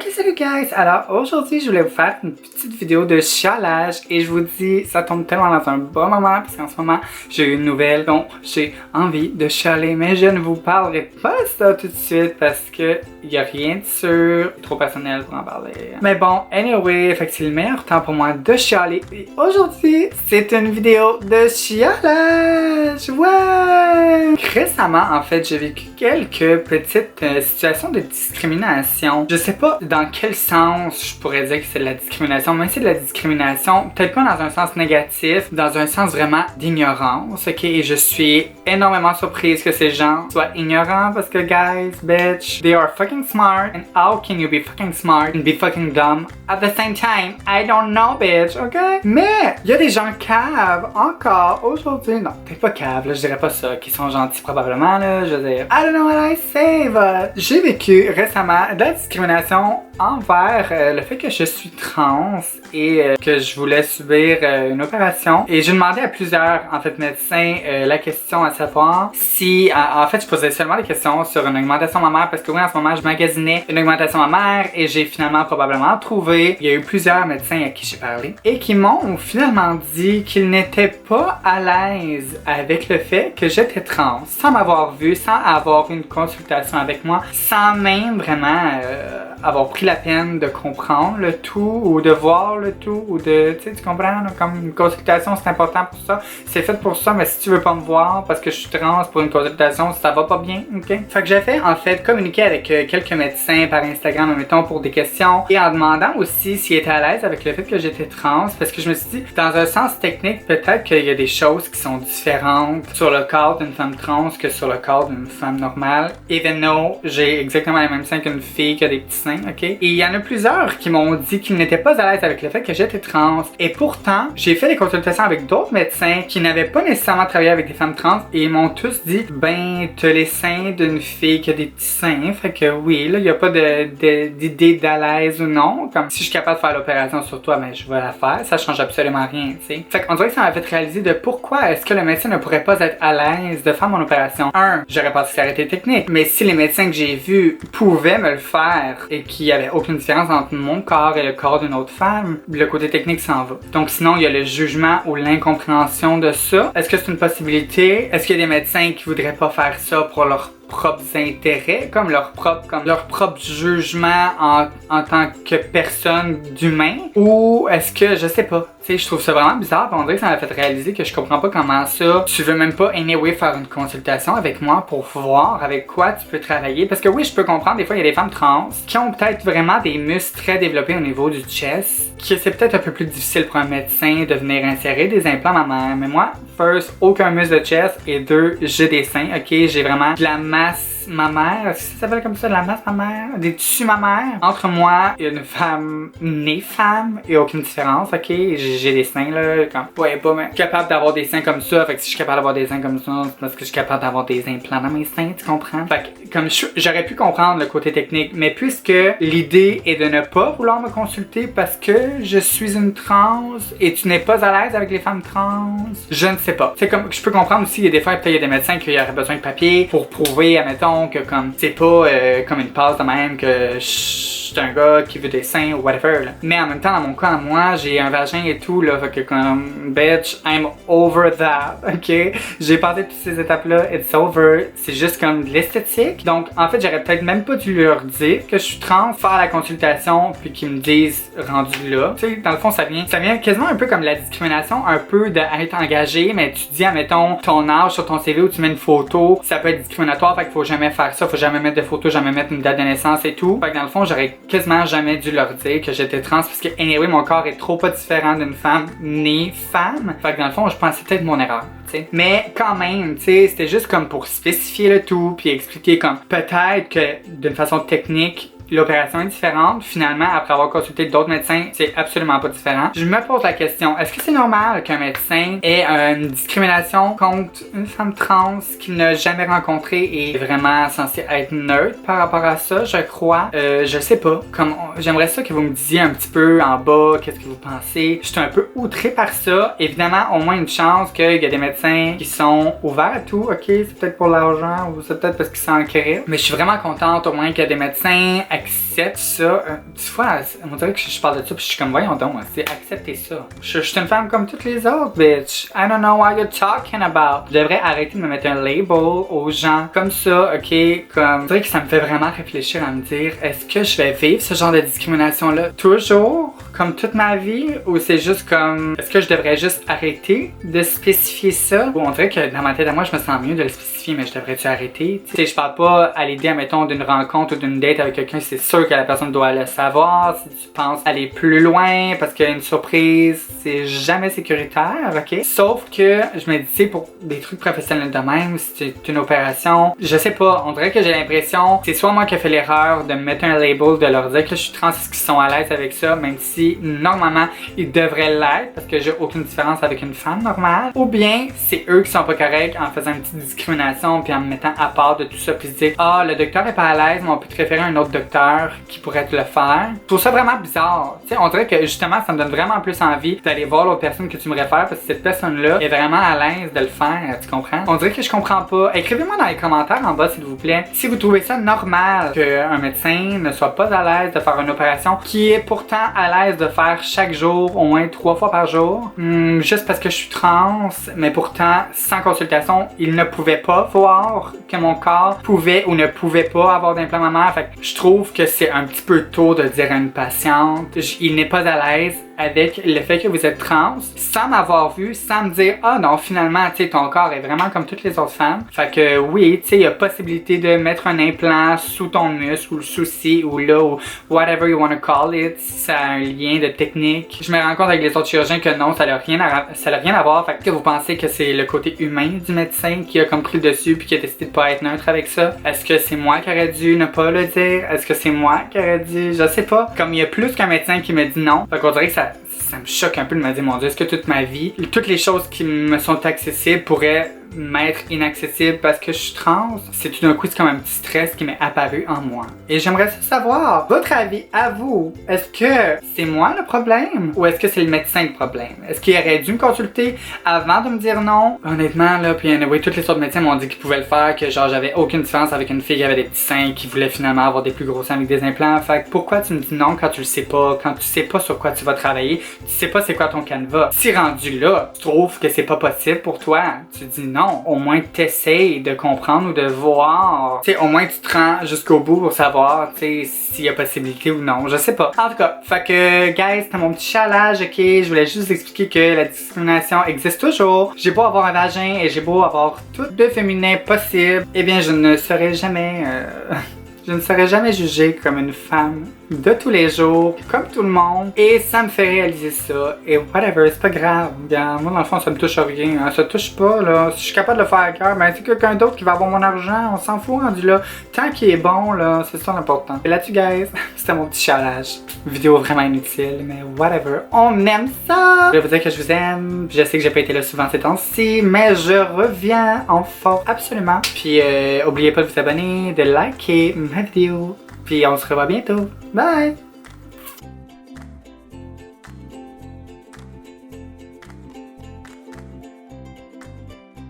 Ok, salut guys! Alors aujourd'hui, je voulais vous faire une petite vidéo de chialage et je vous dis, ça tombe tellement dans un bon moment parce qu'en ce moment, j'ai une nouvelle dont j'ai envie de chialer, mais je ne vous parlerai pas de ça tout de suite parce que il n'y a rien de sûr, trop personnel pour en parler. Mais bon, anyway, fait que c'est le meilleur temps pour moi de chialer et aujourd'hui, c'est une vidéo de chialage! Ouais! Récemment, en fait, j'ai vécu quelques petites situations de discrimination. Je sais pas dans quel sens je pourrais dire que c'est de la discrimination, mais c'est de la discrimination, peut-être pas dans un sens négatif, dans un sens vraiment d'ignorance, ok? Et je suis énormément surprise que ces gens soient ignorants parce que, guys, bitch, they are fucking smart, and how can you be fucking smart and be fucking dumb at the same time? I don't know, bitch, ok? Mais, il y a des gens caves encore aujourd'hui, non, peut-être pas caves, là, je dirais pas ça, qui sont gentils probablement, là, je veux dire, I don't know what I say, but j'ai vécu récemment de la discrimination envers le fait que je suis trans et que je voulais subir une opération. Et j'ai demandé à plusieurs, en fait, médecins la question à savoir si, en fait, je posais seulement des questions sur une augmentation mammaire parce que oui, en ce moment, je magasinais une augmentation mammaire et j'ai finalement probablement trouvé. Il y a eu plusieurs médecins à qui j'ai parlé et qui m'ont finalement dit qu'ils n'étaient pas à l'aise avec le fait que j'étais trans, sans m'avoir vu, sans avoir une consultation avec moi, sans même vraiment avoir pris la peine de comprendre le tout ou de voir le tout ou de, tu sais, tu comprends, là, comme une consultation c'est important pour ça, c'est fait pour ça, mais si tu veux pas me voir parce que je suis trans pour une consultation, ça va pas bien, ok? Fait que j'ai fait en fait communiquer avec quelques médecins par Instagram, mettons, pour des questions et en demandant aussi s'ils étaient à l'aise avec le fait que j'étais trans parce que je me suis dit, dans un sens technique, peut-être qu'il y a des choses qui sont différentes sur le corps d'une femme trans que sur le corps d'une femme normale. Even though j'ai exactement les mêmes seins qu'une fille qui a des petits seins, ok? Et il y en a plusieurs qui m'ont dit qu'ils n'étaient pas à l'aise avec le fait que j'étais trans. Et pourtant, j'ai fait des consultations avec d'autres médecins qui n'avaient pas nécessairement travaillé avec des femmes trans et ils m'ont tous dit, ben, t'as les seins d'une fille qui a des petits seins, fait que oui, là, il n'y a pas d'idée d'à l'aise ou non. Comme si je suis capable de faire l'opération sur toi, ben, je vais la faire. Ça change absolument rien, tu sais. Fait qu'on dirait que ça m'a fait réaliser de pourquoi est-ce que le médecin ne pourrait pas être à l'aise de faire mon opération. J'aurais pensé que ça aurait été technique, mais si les médecins que j'ai vus pouvaient me le faire et qu'il y avait aucune différence entre mon corps et le corps d'une autre femme, le côté technique s'en va. Donc sinon, il y a le jugement ou l'incompréhension de ça. Est-ce que c'est une possibilité? Est-ce qu'il y a des médecins qui voudraient pas faire ça pour leur propres intérêts, comme leur propre jugement en tant que personne d'humain, ou est-ce que, je sais pas, tu sais, je trouve ça vraiment bizarre, on dirait que ça m'a fait réaliser que je comprends pas comment ça, tu veux même pas anyway faire une consultation avec moi pour voir avec quoi tu peux travailler, parce que oui, je peux comprendre, des fois il y a des femmes trans qui ont peut-être vraiment des muscles très développés au niveau du chest, que c'est peut-être un peu plus difficile pour un médecin de venir insérer des implants mammaires, mais moi, first, aucun muscle de chest, et deux, j'ai des seins, ok, j'ai vraiment de la masse mammaire, est-ce que ça s'appelle comme ça, de la masse mammaire? Des tissus mammaires? Entre moi et une femme née femme, il n'y a aucune différence, ok? J'ai des seins là, comme, ouais, pas, mais je suis capable d'avoir des seins comme ça, fait que si je suis capable d'avoir des seins comme ça, c'est parce que je suis capable d'avoir des implants dans mes seins, tu comprends? Fait que, comme j'aurais pu comprendre le côté technique, mais puisque l'idée est de ne pas vouloir me consulter parce que je suis une trans et tu n'es pas à l'aise avec les femmes trans, je ne sais pas. C'est comme, je peux comprendre aussi, il y a des fois, peut-être il y a des médecins qui auraient besoin de papier pour prouver, admettons, que comme c'est pas comme une passe de même que je suis un gars qui veut des seins ou whatever là. Mais en même temps, dans mon cas, moi, j'ai un vagin et tout là, fait que comme bitch, I'm over that, ok? J'ai passé toutes ces étapes là, it's over. C'est juste comme de l'esthétique. Donc en fait, j'aurais peut-être même pas dû leur dire que je suis trans, faire la consultation puis qu'ils me disent rendu là. Tu sais, dans le fond, ça vient quasiment un peu comme la discrimination, un peu d'être engagé, mais tu dis, admettons, ton âge sur ton CV où tu mets une photo, ça peut être discriminatoire, fait qu'il faut jamais faire ça, faut jamais mettre de photos, jamais mettre une date de naissance et tout. Fait que dans le fond, j'aurais quasiment jamais dû leur dire que j'étais trans parce que anyway, mon corps est trop pas différent d'une femme née femme. Fait que dans le fond, je pense que c'était peut-être mon erreur. T'sais. Mais quand même, tu sais, c'était juste comme pour spécifier le tout puis expliquer comme peut-être que d'une façon technique, l'opération est différente. Finalement, après avoir consulté d'autres médecins, c'est absolument pas différent. Je me pose la question, est-ce que c'est normal qu'un médecin ait une discrimination contre une femme trans qu'il n'a jamais rencontrée et est vraiment censé être neutre par rapport à ça, je crois? Je sais pas. J'aimerais ça que vous me disiez un petit peu en bas, qu'est-ce que vous pensez. Je suis un peu outrée par ça. Évidemment, au moins une chance qu'il y a des médecins qui sont ouverts à tout. Ok, c'est peut-être pour l'argent ou c'est peut-être parce qu'ils s'en créent. Mais je suis vraiment contente au moins qu'il y a des médecins à accepte ça. Tu vois, on dirait que je parle de ça puis je suis comme voyons donc, c'est accepter ça. Je suis une femme comme toutes les autres, bitch. I don't know what you're talking about. Je devrais arrêter de me mettre un label aux gens comme ça, ok? Comme, je dirais que ça me fait vraiment réfléchir à me dire, est-ce que je vais vivre ce genre de discrimination-là toujours, comme toute ma vie, ou c'est juste comme, est-ce que je devrais juste arrêter de spécifier ça? Ou on dirait que dans ma tête à moi, je me sens mieux de le spécifier, mais je devrais-tu arrêter? Tu sais, je parle pas à l'idée, admettons, d'une rencontre ou d'une date avec quelqu'un, c'est sûr que la personne doit le savoir. Si tu penses aller plus loin parce qu'il y a une surprise, c'est jamais sécuritaire, ok? Sauf que je me dis, tu sais, pour des trucs professionnels de même, si c'est une opération, je sais pas, on dirait que j'ai l'impression, c'est soit moi qui ai fait l'erreur de me mettre un label, de leur dire que je suis trans, est-ce qu'ils sont à l'aise avec ça, même si normalement ils devraient l'être parce que j'ai aucune différence avec une femme normale, ou bien c'est eux qui sont pas corrects en faisant une petite discrimination puis en me mettant à part de tout ça puis se dire ah le docteur est pas à l'aise mais on peut te référer à un autre docteur qui pourrait te le faire. Je trouve ça vraiment bizarre. Tu sais, on dirait que justement ça me donne vraiment plus envie d'aller voir l'autre personne que tu me réfères parce que cette personne-là est vraiment à l'aise de le faire, tu comprends? On dirait que je comprends pas. Écrivez-moi dans les commentaires en bas s'il vous plaît si vous trouvez ça normal qu'un médecin ne soit pas à l'aise de faire une opération qui est pourtant à l'aise de faire chaque jour au moins 3 fois par jour, juste parce que je suis trans, mais pourtant sans consultation il ne pouvait pas voir que mon corps pouvait ou ne pouvait pas avoir d'implant mammaire. Fait que je trouve que c'est un petit peu tôt de dire à une patiente il n'est pas à l'aise avec le fait que vous êtes trans sans m'avoir vu, sans me dire ah non finalement tu sais ton corps est vraiment comme toutes les autres femmes. Fait que oui tu sais il y a possibilité de mettre un implant sous ton muscle ou sous ci ou là ou whatever you wanna call it si ça a un lien de technique. Je me rends compte avec les autres chirurgiens que non ça n'a rien à voir. Fait que vous pensez que c'est le côté humain du médecin qui a comme pris le dessus puis qui a décidé de pas être neutre avec ça. Est-ce que c'est moi qui aurais dû ne pas le dire? Est-ce que c'est moi qui aurais dû? Je sais pas. Comme il y a plus qu'un médecin qui me dit non. Fait qu'on dirait que ça me choque un peu de me dire mon Dieu, est-ce que toute ma vie, toutes les choses qui me sont accessibles pourraient m'être inaccessible parce que je suis trans? C'est tout d'un coup, c'est comme un petit stress qui m'est apparu en moi. Et j'aimerais savoir votre avis à vous. Est-ce que c'est moi le problème ou est-ce que c'est le médecin le problème? Est-ce qu'il aurait dû me consulter avant de me dire non? Honnêtement, là, puis anyway, tous les autres médecins m'ont dit qu'ils pouvaient le faire, que genre j'avais aucune différence avec une fille qui avait des petits seins qui voulait finalement avoir des plus gros seins avec des implants. Fait que pourquoi tu me dis non quand tu le sais pas, quand tu sais pas sur quoi tu vas travailler, tu sais pas c'est quoi ton canevas? Si rendu là, tu trouves que c'est pas possible pour toi, tu dis non. Au moins t'essayes de comprendre ou de voir. Tu sais, au moins tu te rends jusqu'au bout pour savoir, tu sais, s'il y a possibilité ou non. Je sais pas. En tout cas, fait que, guys, c'était mon petit challenge, ok? Je voulais juste expliquer que la discrimination existe toujours. J'ai beau avoir un vagin et j'ai beau avoir tout de féminin possible, eh bien, je ne serai jamais... Je ne serai jamais jugée comme une femme de tous les jours, comme tout le monde. Et ça me fait réaliser ça. Et whatever, c'est pas grave. Regarde, moi dans le fond, ça me touche à rien. Hein. Ça touche pas, là. Si je suis capable de le faire à cœur, ben c'est quelqu'un d'autre qui va avoir mon argent. On s'en fout rendu là. Tant qu'il est bon, là, c'est ça l'important. Et là-dessus, guys, c'était mon petit challenge. Vidéo vraiment inutile, mais whatever. On aime ça! Je vais vous dire que je vous aime. Je sais que j'ai pas été là souvent ces temps-ci, mais je reviens en force. Absolument. Puis, oubliez pas de vous abonner, de liker ma vidéo. Puis on se revoit bientôt. Bye!